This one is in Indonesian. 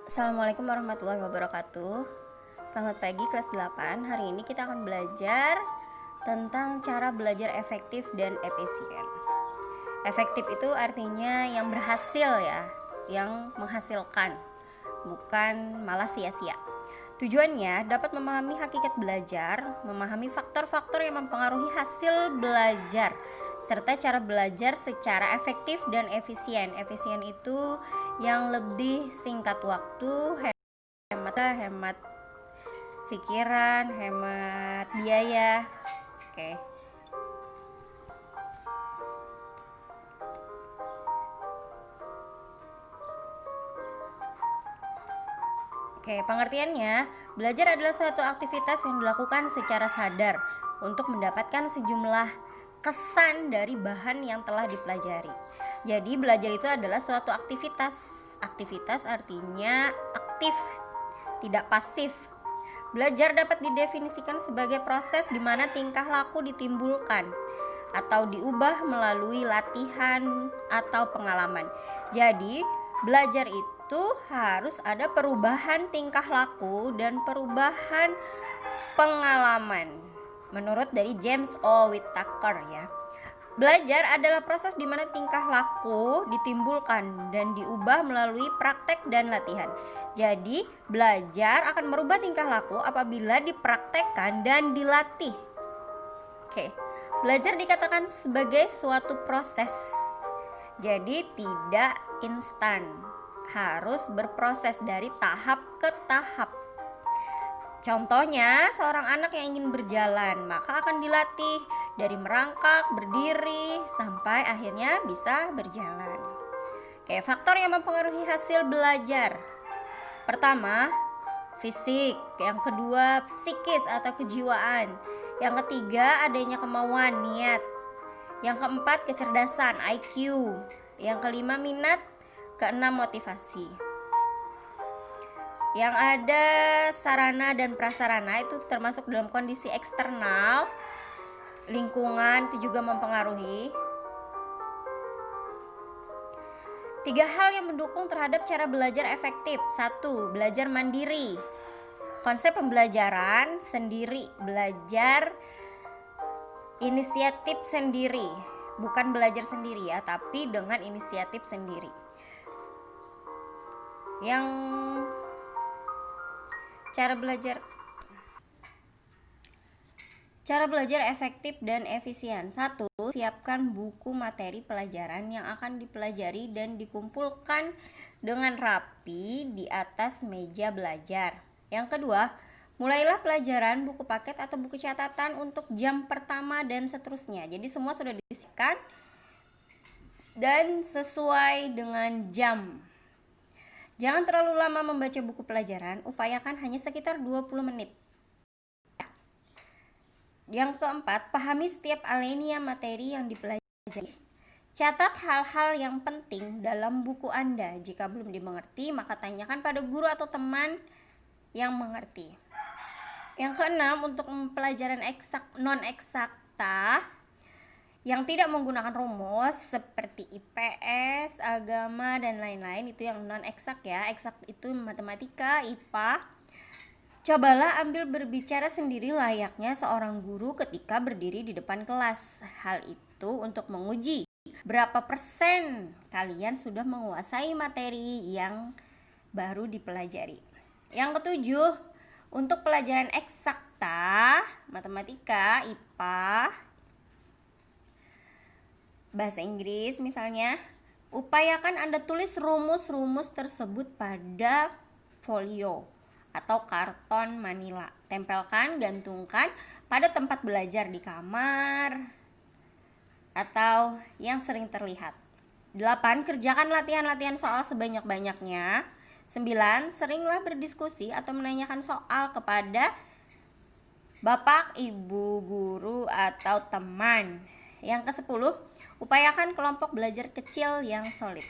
Assalamualaikum warahmatullahi wabarakatuh. Selamat pagi kelas 8. Hari ini kita akan belajar tentang cara belajar efektif dan efisien. Efektif itu artinya yang berhasil ya, yang menghasilkan, bukan malah sia-sia. Tujuannya dapat memahami hakikat belajar, memahami faktor-faktor yang mempengaruhi hasil belajar, serta cara belajar secara efektif dan efisien. Efisien itu yang lebih singkat waktu, hemat pikiran, hemat biaya. Pengertiannya, belajar adalah suatu aktivitas yang dilakukan secara sadar untuk mendapatkan sejumlah kesan dari bahan yang telah dipelajari. Jadi belajar itu adalah suatu aktivitas. Aktivitas artinya aktif, tidak pasif. Belajar dapat didefinisikan sebagai proses di mana tingkah laku ditimbulkan atau diubah melalui latihan atau pengalaman. Jadi belajar itu harus ada perubahan tingkah laku dan perubahan pengalaman. Menurut dari James O. Whittaker ya. Belajar adalah proses di mana tingkah laku ditimbulkan dan diubah melalui praktek dan latihan. Jadi, belajar akan merubah tingkah laku apabila dipraktekkan dan dilatih. Belajar dikatakan sebagai suatu proses. Jadi, tidak instan. Harus berproses dari tahap ke tahap. Contohnya, seorang anak yang ingin berjalan, maka akan dilatih dari merangkak, berdiri, sampai akhirnya bisa berjalan. Faktor yang mempengaruhi hasil belajar. Pertama, fisik. Yang kedua, psikis atau kejiwaan. Yang ketiga, adanya kemauan, niat. Yang keempat, kecerdasan, IQ. Yang kelima, minat. Keenam, motivasi. Yang ada sarana dan prasarana itu termasuk dalam kondisi eksternal, lingkungan itu juga mempengaruhi. 3 hal yang mendukung terhadap cara belajar efektif. 1. Belajar mandiri. Konsep pembelajaran sendiri, belajar inisiatif sendiri, bukan belajar sendiri ya, tapi dengan inisiatif sendiri. Yang Cara belajar efektif dan efisien. 1. Siapkan buku materi pelajaran yang akan dipelajari dan dikumpulkan dengan rapi di atas meja belajar. Yang kedua, mulailah pelajaran buku paket atau buku catatan untuk jam pertama dan seterusnya. Jadi semua sudah disiapkan dan sesuai dengan jam. Jangan terlalu lama membaca buku pelajaran, upayakan hanya sekitar 20 menit. Yang keempat, pahami setiap alinea materi yang dipelajari. Catat hal-hal yang penting dalam buku Anda. Jika belum dimengerti, maka tanyakan pada guru atau teman yang mengerti. Yang keenam, untuk pelajaran non-eksakta yang tidak menggunakan rumus seperti IPS, agama, dan lain-lain, itu yang non-eksak ya. Eksak itu matematika, IPA. Cobalah ambil berbicara sendiri layaknya seorang guru ketika berdiri di depan kelas. Hal itu untuk menguji berapa persen kalian sudah menguasai materi yang baru dipelajari. Yang ketujuh, untuk pelajaran eksakta, matematika, IPA, bahasa Inggris misalnya, upayakan Anda tulis rumus-rumus tersebut pada folio atau karton manila. Tempelkan, gantungkan pada tempat belajar di kamar atau yang sering terlihat. 8. Kerjakan latihan-latihan soal sebanyak-banyaknya. 9. Seringlah berdiskusi atau menanyakan soal kepada bapak, ibu, guru, atau teman. Yang ke-10, upayakan kelompok belajar kecil yang solid.